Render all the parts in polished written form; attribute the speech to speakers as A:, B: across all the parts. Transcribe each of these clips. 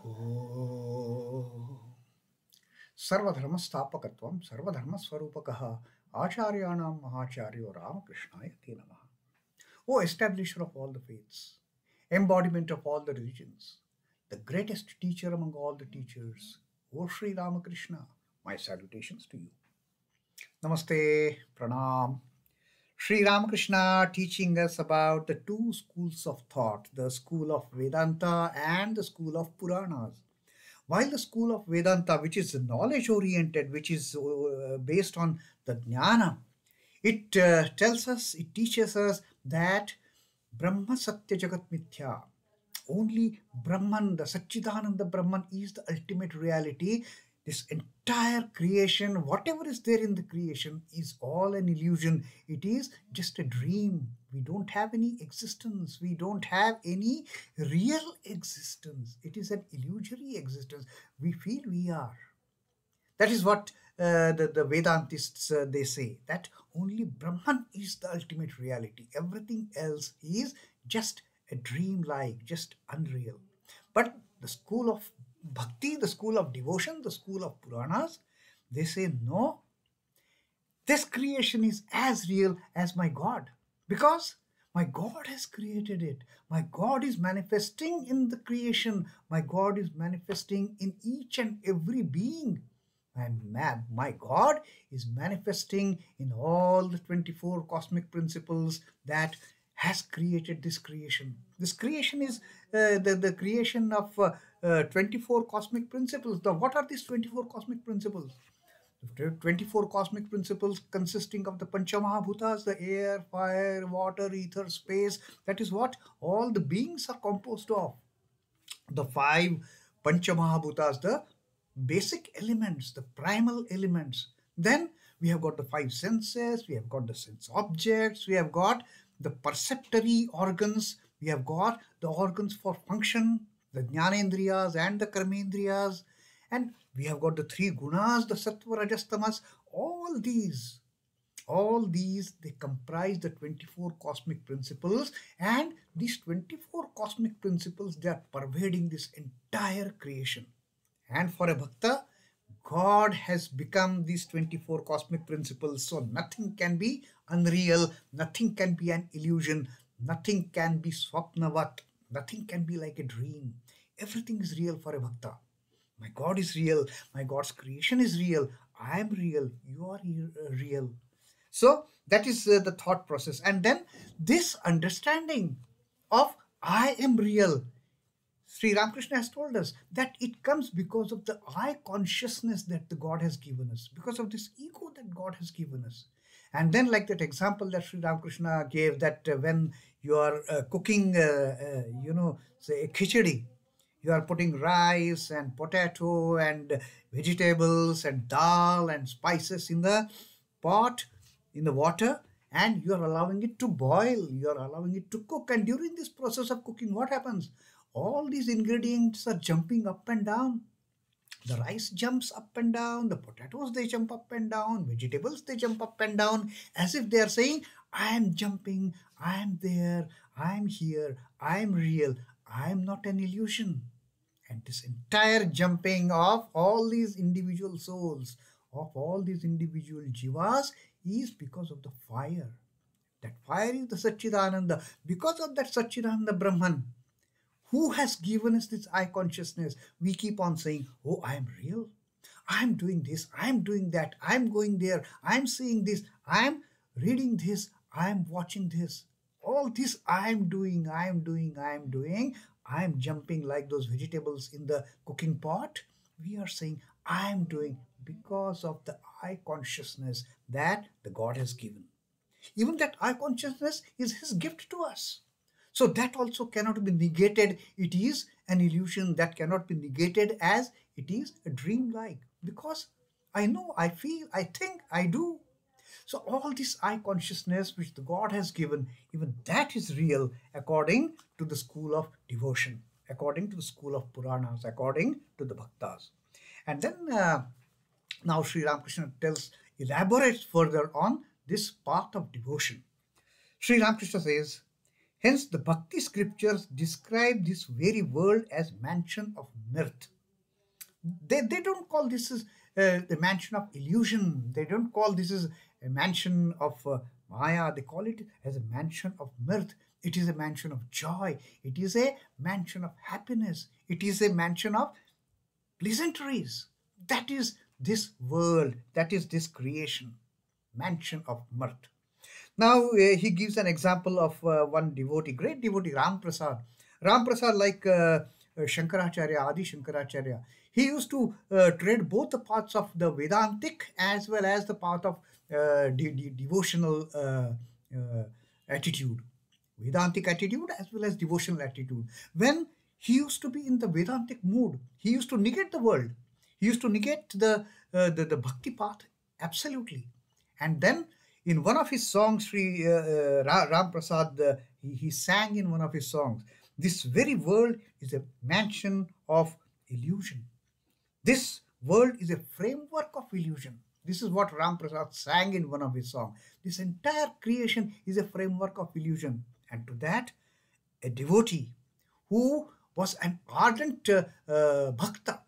A: Oh. Sarvadharmastapakatvam sarvadharmaswarupakaha acharyanam mahacharyo Ramakrishna te namaha. O establisher of all the faiths, embodiment of all the religions, the greatest teacher among all the teachers, O Sri Ramakrishna, my salutations to you. Namaste, pranam. Sri Ramakrishna teaching us about the two schools of thought, the school of Vedanta and the school of Puranas. While the school of Vedanta, which is knowledge oriented, which is based on the jnana, it tells us, it teaches us that Brahma Satya Jagat Mithya, only Brahman, the Satchidananda Brahman is the ultimate reality. This entire creation, whatever is there in the creation, is all an illusion. It is just a dream. We don't have any existence. We don't have any real existence. It is an illusory existence. We feel we are. That is what the Vedantists, they say, that only Brahman is the ultimate reality. Everything else is just a dream-like, just unreal. But the school of Bhakti, the school of devotion, the school of Puranas, they say, no, this creation is as real as my God, because my God has created it. My God is manifesting in the creation. My God is manifesting in each and every being. And my God is manifesting in all the 24 cosmic principles that has created this creation. This creation is the creation of 24 cosmic principles. What are these 24 cosmic principles? 24 cosmic principles consisting of the Panchamahabhutas, the air, fire, water, ether, space. That is what all the beings are composed of. The 5 Panchamahabhutas, the basic elements, the primal elements. Then we have got the 5 senses, we have got the sense objects, we have got the perceptory organs, we have got the organs for function, the jnanendriyas and the karmendriyas, and we have got the 3 gunas, the sattva, rajas, tamas. All these, they comprise the 24 cosmic principles, and these 24 cosmic principles, they are pervading this entire creation. And for a bhakta, God has become these 24 cosmic principles, so nothing can be unreal, nothing can be an illusion, nothing can be swapnavat, nothing can be like a dream. Everything is real for a bhakta. My God is real, my God's creation is real, I am real, you are real. So that is the thought process. And then this understanding of I am real, Sri Ramakrishna has told us that it comes because of the I consciousness that the God has given us, because of this ego that God has given us. And then, like that example that Sri Ramakrishna gave, that when you are cooking, say a khichdi, you are putting rice and potato and vegetables and dal and spices in the pot, in the water, and you are allowing it to boil, you are allowing it to cook. And during this process of cooking, what happens? All these ingredients are jumping up and down. The rice jumps up and down, the potatoes, they jump up and down, vegetables, they jump up and down, as if they are saying, I am jumping, I am there, I am here, I am real, I am not an illusion. And this entire jumping of all these individual souls, of all these individual jivas, is because of the fire. That fire is the Satchidananda. Because of that Satchidananda Brahman, who has given us this I consciousness, we keep on saying, oh, I am real. I am doing this. I am doing that. I am going there. I am seeing this. I am reading this. I am watching this. All this I am doing, I am doing, I am doing. I am jumping like those vegetables in the cooking pot. We are saying, I am doing because of the I consciousness that the God has given. Even that I consciousness is His gift to us. So that also cannot be negated. It is an illusion that cannot be negated as it is a dream-like. Because I know, I feel, I think, I do. So all this I consciousness which the God has given, even that is real according to the school of devotion, according to the school of Puranas, according to the Bhaktas. And then now Sri Ramakrishna elaborates further on this path of devotion. Sri Ramakrishna says, Hence, the Bhakti scriptures describe this very world as mansion of mirth. They don't call this as the mansion of illusion. They don't call this as a mansion of Maya. They call it as a mansion of mirth. It is a mansion of joy. It is a mansion of happiness. It is a mansion of pleasantries. That is this world. That is this creation. Mansion of mirth. Now he gives an example of one devotee, great devotee, Ramprasad. Ramprasad, like Shankaracharya, Adi Shankaracharya, he used to tread both the paths of the Vedantic as well as the path of devotional attitude. Vedantic attitude as well as devotional attitude. When he used to be in the Vedantic mood, he used to negate the world. He used to negate the Bhakti path absolutely. And then in one of his songs, Sri Ramprasad, he sang in one of his songs, this very world is a mansion of illusion. This world is a framework of illusion. This is what Ramprasad sang in one of his songs. This entire creation is a framework of illusion. And to that, a devotee who was an ardent bhakta,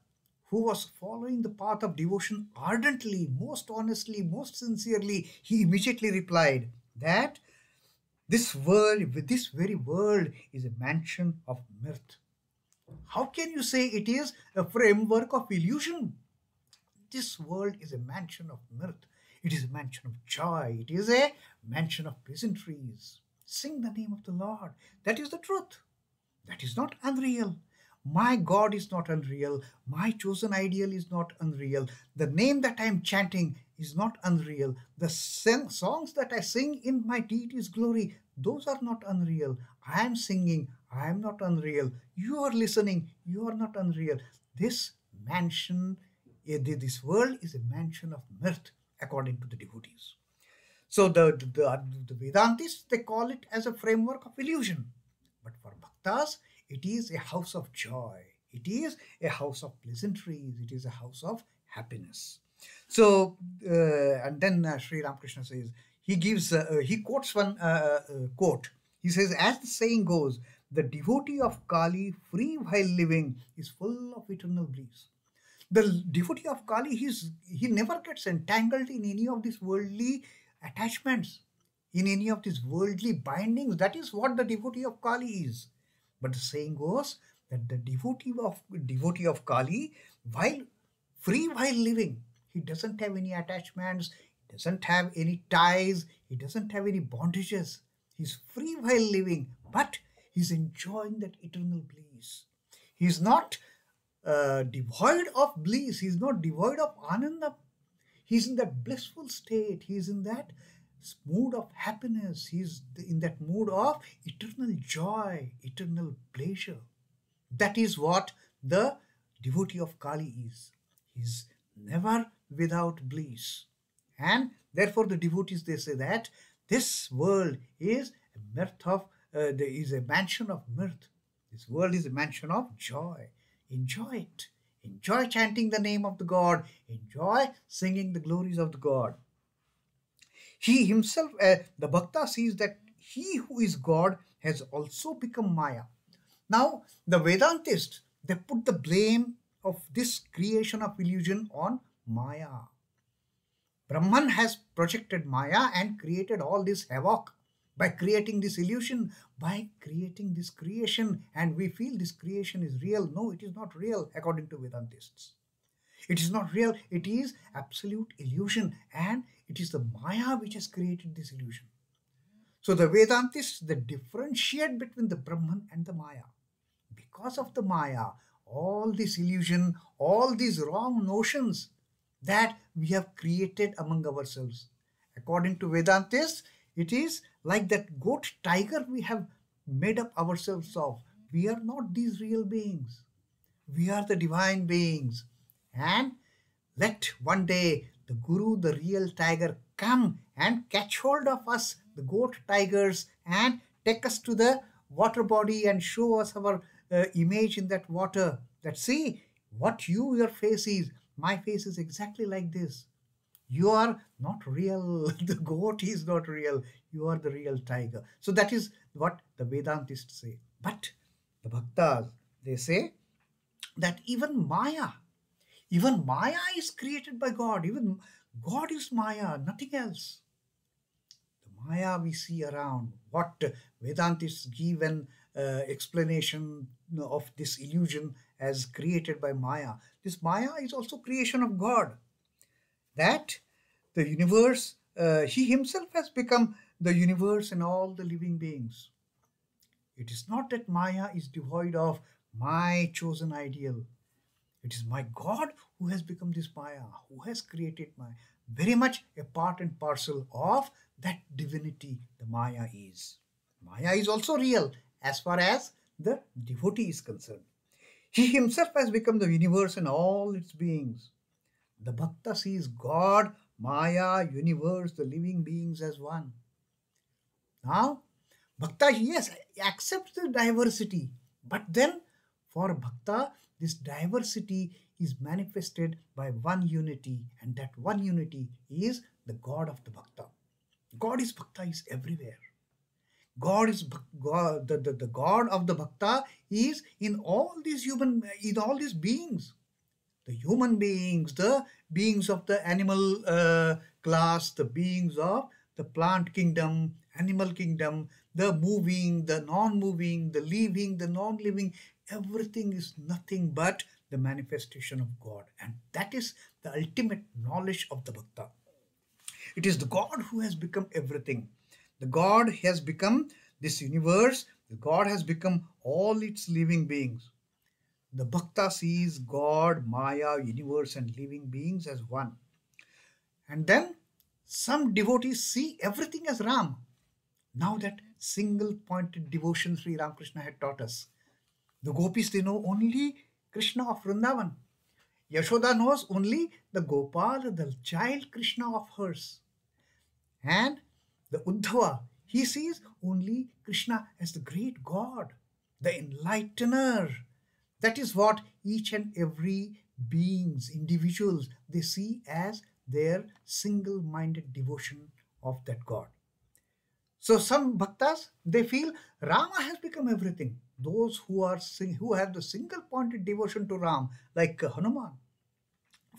A: who was following the path of devotion ardently, most honestly, most sincerely, he immediately replied that this world, this very world, is a mansion of mirth. How can you say it is a framework of illusion? This world is a mansion of mirth. It is a mansion of joy. It is a mansion of pleasantries. Sing the name of the Lord. That is the truth. That is not unreal. My God is not unreal. My chosen ideal is not unreal. The name that I am chanting is not unreal. The songs that I sing in my deity's glory, those are not unreal. I am singing. I am not unreal. You are listening. You are not unreal. This mansion, this world is a mansion of mirth, according to the devotees. So the Vedantists, they call it as a framework of illusion. But for bhaktas, it is a house of joy. It is a house of pleasantries. It is a house of happiness. So, and then Sri Ramakrishna says, he quotes one quote. He says, as the saying goes, the devotee of Kali, free while living, is full of eternal bliss. The devotee of Kali, he never gets entangled in any of these worldly attachments, in any of these worldly bindings. That is what the devotee of Kali is. But the saying goes that the devotee of Kali, while free while living, he doesn't have any attachments, he doesn't have any ties, he doesn't have any bondages. He's free while living, but he's enjoying that eternal bliss. He's not devoid of bliss. He's not devoid of ananda. He's in that blissful state. He's in that mood of happiness. He's in that mood of eternal joy, eternal pleasure. That is what the devotee of Kali is. He's never without bliss. And therefore the devotees, they say that this world is a mirth of, is a mansion of mirth. This world is a mansion of joy. Enjoy it. Enjoy chanting the name of the God. Enjoy singing the glories of the God. He himself, the bhakta, sees that he who is God has also become Maya. Now, the Vedantists, they put the blame of this creation of illusion on Maya. Brahman has projected Maya and created all this havoc by creating this illusion, by creating this creation, and we feel this creation is real. No, it is not real according to Vedantists. It is not real. It is absolute illusion, and it is the Maya which has created this illusion. So the Vedantists, they differentiate between the Brahman and the Maya. Because of the Maya, all this illusion, all these wrong notions that we have created among ourselves. According to Vedantists, it is like that goat tiger we have made up ourselves of. We are not these real beings. We are the divine beings. And let one day the Guru, the real tiger, come and catch hold of us, the goat tigers, and take us to the water body and show us our image in that water. That see what your face is. My face is exactly like this. You are not real. The goat is not real. You are the real tiger. So that is what the Vedantists say. But the Bhaktas, they say that even Maya is created by God. Even God is Maya, nothing else. The Maya we see around, what Vedantists give an explanation of this illusion as created by Maya. This Maya is also creation of God. That the universe, he himself has become the universe and all the living beings. It is not that Maya is devoid of my chosen ideal. It is my God who has become this Maya, who has created Maya. Very much a part and parcel of that divinity the Maya is. Maya is also real as far as the devotee is concerned. He himself has become the universe and all its beings. The bhakta sees God, Maya, universe, the living beings as one. Now, bhakta, yes, accepts the diversity, but then for bhakta, this diversity is manifested by one unity, and that one unity is the God of the bhakta. God is bhakta is everywhere. God is God, the God of the bhakta is in all these beings. The human beings, the beings of the animal class, the beings of the plant kingdom, animal kingdom, the moving, the non-moving, the living, the non-living, everything is nothing but the manifestation of God. And that is the ultimate knowledge of the bhakta. It is the God who has become everything. The God has become this universe. The God has become all its living beings. The bhakta sees God, Maya, universe and living beings as one. And then some devotees see everything as Ram. Now that single-pointed devotion Sri Ramakrishna had taught us. The gopis, they know only Krishna of Vrindavan. Yashoda knows only the Gopal, the child Krishna of hers. And the Uddhava, he sees only Krishna as the great God, the enlightener. That is what each and every beings, individuals, they see as their single-minded devotion of that God. So some bhaktas, they feel Rama has become everything. Those who have the single-pointed devotion to Ram, like Hanuman.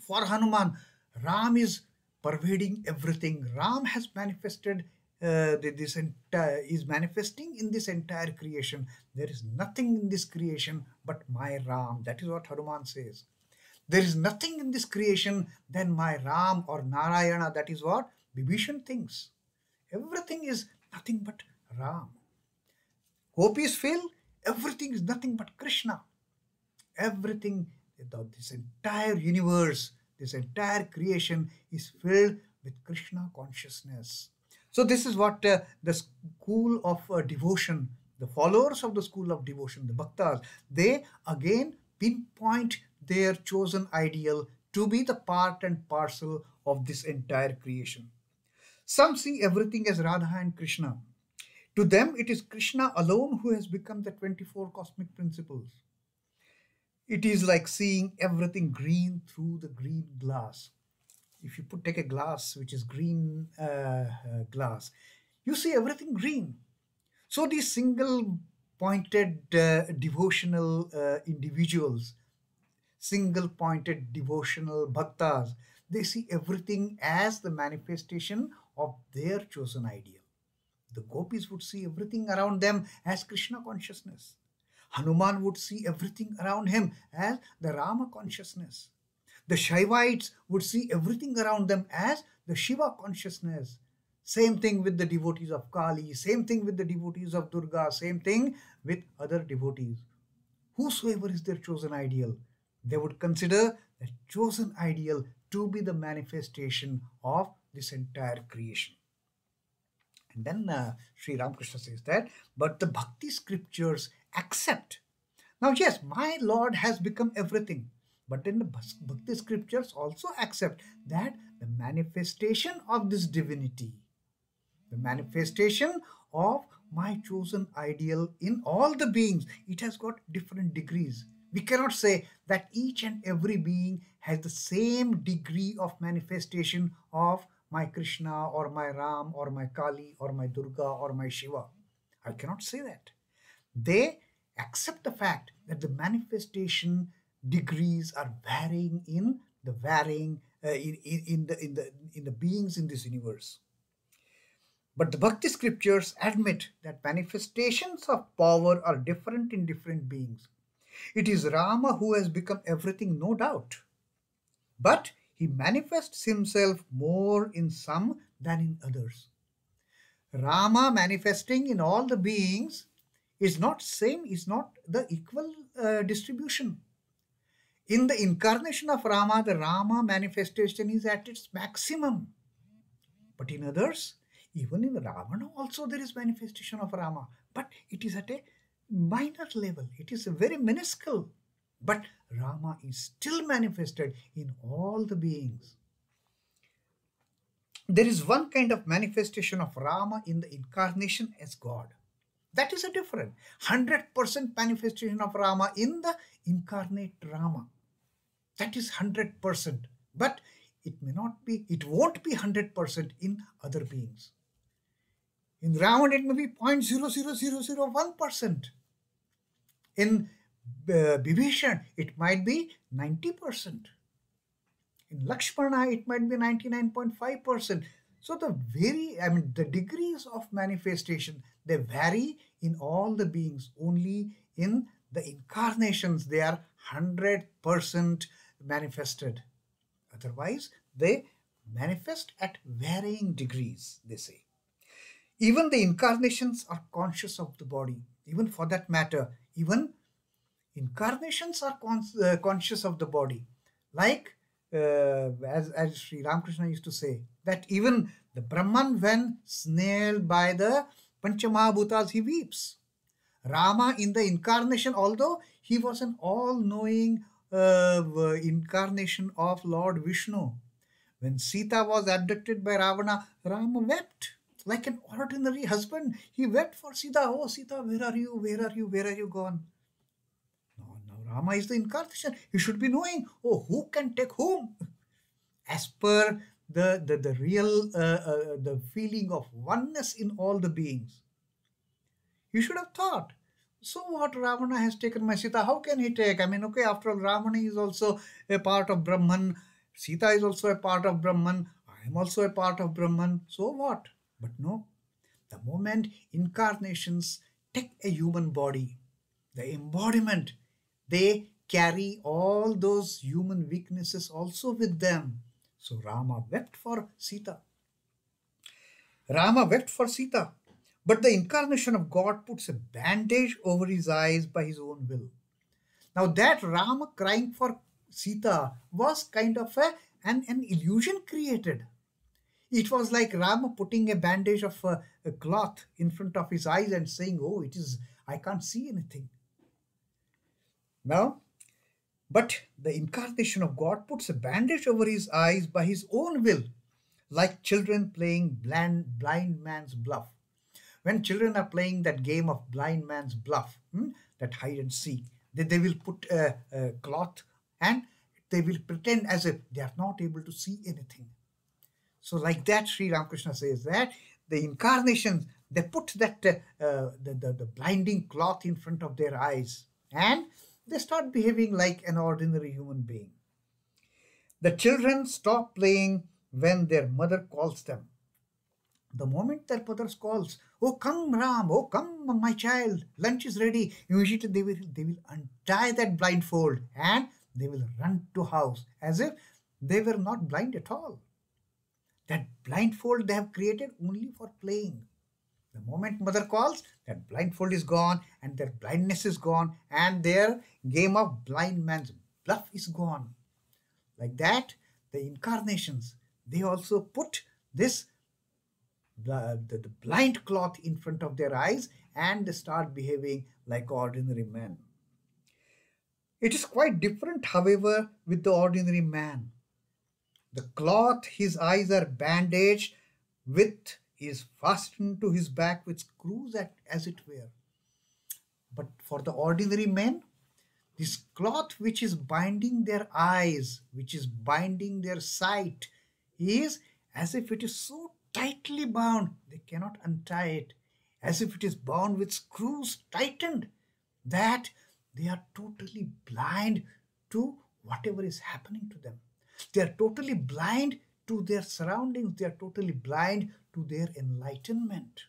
A: For Hanuman, Ram is pervading everything. Ram has manifested is manifesting in this entire creation. There is nothing in this creation but my Ram. That is what Hanuman says. There is nothing in this creation than my Ram or Narayana. That is what Vibhishan thinks. Everything is nothing but Ram. Gopis feel everything is nothing but Krishna. Everything, this entire universe, this entire creation is filled with Krishna consciousness. So this is what the school of devotion, the followers of the school of devotion, the bhaktas, they again pinpoint their chosen ideal to be the part and parcel of this entire creation. Some see everything as Radha and Krishna. To them, it is Krishna alone who has become the 24 cosmic principles. It is like seeing everything green through the green glass. If you take a glass which is green glass, you see everything green. So these single-pointed devotional individuals, single-pointed devotional bhaktas, they see everything as the manifestation of their chosen ideal. The gopis would see everything around them as Krishna consciousness. Hanuman would see everything around him as the Rama consciousness. The Shaivites would see everything around them as the Shiva consciousness. Same thing with the devotees of Kali, same thing with the devotees of Durga, same thing with other devotees. Whosoever is their chosen ideal, they would consider that chosen ideal to be the manifestation of this entire creation. And then Sri Ramakrishna says that, but the Bhakti scriptures accept. Now, yes, my Lord has become everything. But then the Bhakti scriptures also accept that the manifestation of this divinity, the manifestation of my chosen ideal in all the beings, it has got different degrees. We cannot say that each and every being has the same degree of manifestation of my Krishna or my Ram or my Kali or my Durga or my Shiva. I cannot say that. They accept the fact that the manifestation degrees are varying in the in the beings in this universe. But the Bhakti scriptures admit that manifestations of power are different in different beings. It is Rama who has become everything, no doubt. But he manifests himself more in some than in others. Rama manifesting in all the beings is not the equal distribution. In the incarnation of Rama, the Rama manifestation is at its maximum. But in others, even in Ravana also there is manifestation of Rama. But it is at a minor level. It is very minuscule. But Rama is still manifested in all the beings. There is one kind of manifestation of Rama in the incarnation as God. That is a different 100% manifestation of Rama in the incarnate Rama. That is 100%. But it won't be 100% in other beings. In Ravana, it may be 0.00001%. In Vibhishan, it might be 90%. In Lakshmana, it might be 99.5%. So the degrees of manifestation, they vary in all the beings. Only in the incarnations, they are 100% manifested. Otherwise, they manifest at varying degrees, they say. Even the incarnations are conscious of the body. Even for that matter, even incarnations are conscious of the body. Like, as Sri Ramakrishna used to say, that even the Brahman, when snared by the Panchamahabhutas, he weeps. Rama in the incarnation, although he was an all-knowing incarnation of Lord Vishnu, when Sita was abducted by Ravana, Rama wept. Like an ordinary husband, he wept for Sita. Oh, Sita, where are you? Where are you? Where are you gone? Now Rama is the incarnation. He should be knowing, oh, who can take whom? As per the real the feeling of oneness in all the beings. You should have thought, so what, Ravana has taken my Sita, how can he take? I mean, okay, after all, Ravana is also a part of Brahman. Sita is also a part of Brahman. I am also a part of Brahman. So what? But no, the moment incarnations take a human body, the embodiment, they carry all those human weaknesses also with them. So Rama wept for Sita. Rama wept for Sita. But the incarnation of God puts a bandage over his eyes by his own will. Now that Rama crying for Sita was kind of an illusion created. It was like Rama putting a bandage of a cloth in front of his eyes and saying, oh, I can't see anything. Now, but the incarnation of God puts a bandage over his eyes by his own will, like children playing blind man's bluff. When children are playing that game of blind man's bluff, that hide and seek, they will put a cloth and they will pretend as if they are not able to see anything. So like that, Sri Ramakrishna says that the incarnations, they put that the blinding cloth in front of their eyes and they start behaving like an ordinary human being. The children stop playing when their mother calls them. The moment their mother calls, oh come Ram, oh come my child, lunch is ready, immediately they will untie that blindfold and they will run to house as if they were not blind at all. That blindfold they have created only for playing. The moment mother calls, that blindfold is gone and their blindness is gone and their game of blind man's bluff is gone. Like that, the incarnations, they also put this the blind cloth in front of their eyes and they start behaving like ordinary men. It is quite different, however, with the ordinary man. The cloth his eyes are bandaged with is fastened to his back with screws as it were. But for the ordinary men, this cloth which is binding their eyes, which is binding their sight, is as if it is so tightly bound, they cannot untie it. as if it is bound with screws tightened, that they are totally blind to whatever is happening to them. They are totally blind to their surroundings. They are totally blind to their enlightenment.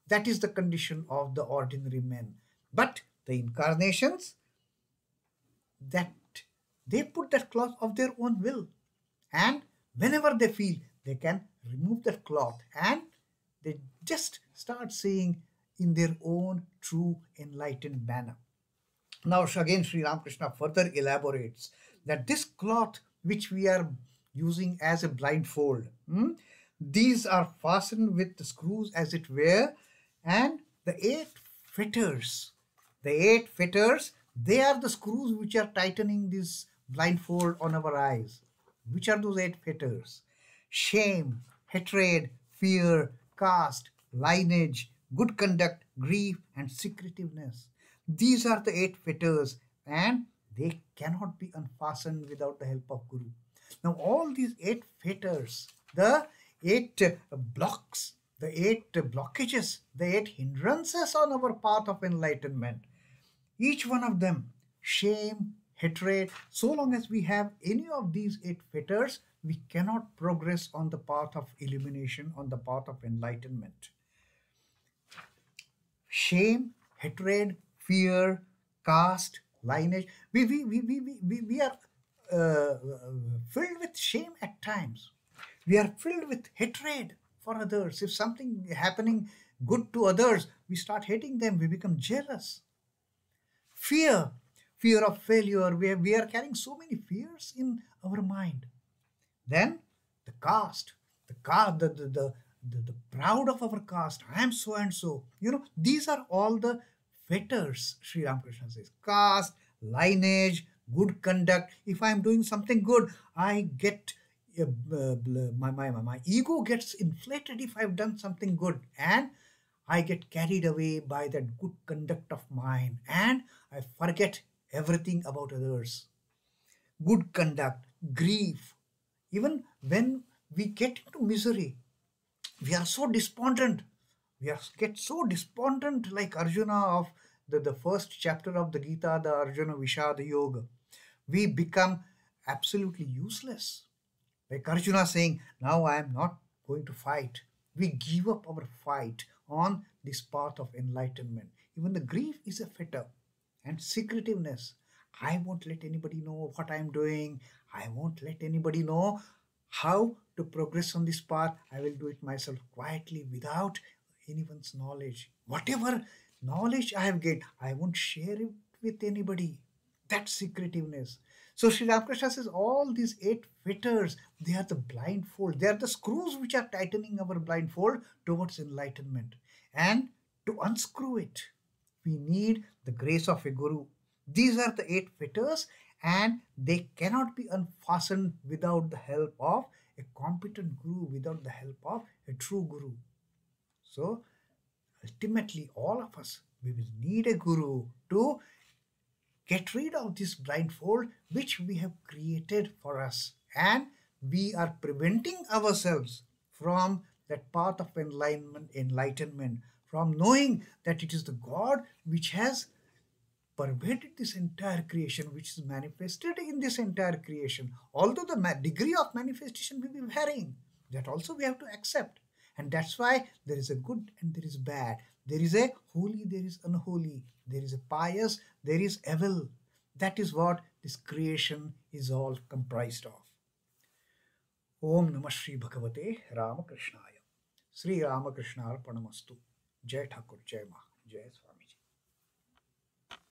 A: That is the condition of the ordinary men. But the incarnations, that they put that cloth of their own will, and whenever they feel, they can remove that cloth and they just start seeing in their own true enlightened manner. Now again Sri Ramakrishna further elaborates that this cloth which we are using as a blindfold, these are fastened with the screws as it were, and the eight fetters, they are the screws which are tightening this blindfold on our eyes. Which are those eight fetters? Shame, hatred, fear, caste, lineage, good conduct, grief, and secretiveness. These are the eight fetters, and they cannot be unfastened without the help of Guru. Now all these eight fetters, the eight blocks, the eight blockages, the eight hindrances on our path of enlightenment, each one of them, shame, hatred, so long as we have any of these eight fetters, we cannot progress on the path of illumination, on the path of enlightenment. Shame, hatred, fear, caste, lineage. We are filled with shame at times. We are filled with hatred for others. If something happening good to others, we start hating them. We become jealous. Fear of failure. We are carrying so many fears in our mind. Then the caste, the proud of our caste. I am so and so. These are all the fetters, Sri Ramakrishna says. Caste, lineage, good conduct. If I am doing something good, I get my ego gets inflated if I've done something good, and I get carried away by that good conduct of mine, and I forget everything about others. Good conduct, grief. Even when we get into misery, we are so despondent. Get so despondent, like Arjuna of the first chapter of the Gita, the Arjuna Vishada Yoga. We become absolutely useless. Like Arjuna saying, now I am not going to fight. We give up our fight on this path of enlightenment. Even the grief is a fetter. And secretiveness. I won't let anybody know what I am doing. I won't let anybody know how to progress on this path. I will do it myself quietly without anyone's knowledge. Whatever knowledge I have gained, I won't share it with anybody. That's secretiveness. So Sri Ramakrishna says all these eight fetters, they are the blindfold. They are the screws which are tightening our blindfold towards enlightenment. And to unscrew it, we need the grace of a guru. These are the eight fetters, and they cannot be unfastened without the help of a competent guru, without the help of a true guru. So ultimately, all of us, we will need a guru to get rid of this blindfold which we have created for us, and we are preventing ourselves from that path of enlightenment, from knowing that it is the God which has pervaded this entire creation, which is manifested in this entire creation. Although the degree of manifestation will be varying, that also we have to accept. And that's why there is a good and there is bad. There is a holy, there is unholy. There is a pious, there is evil. That is what this creation is all comprised of. Om Namah Shri Bhagavate Ramakrishnaya. Sri Ramakrishna Arpanamastu. Jai Thakur, Jai Ma, Jai Swamiji.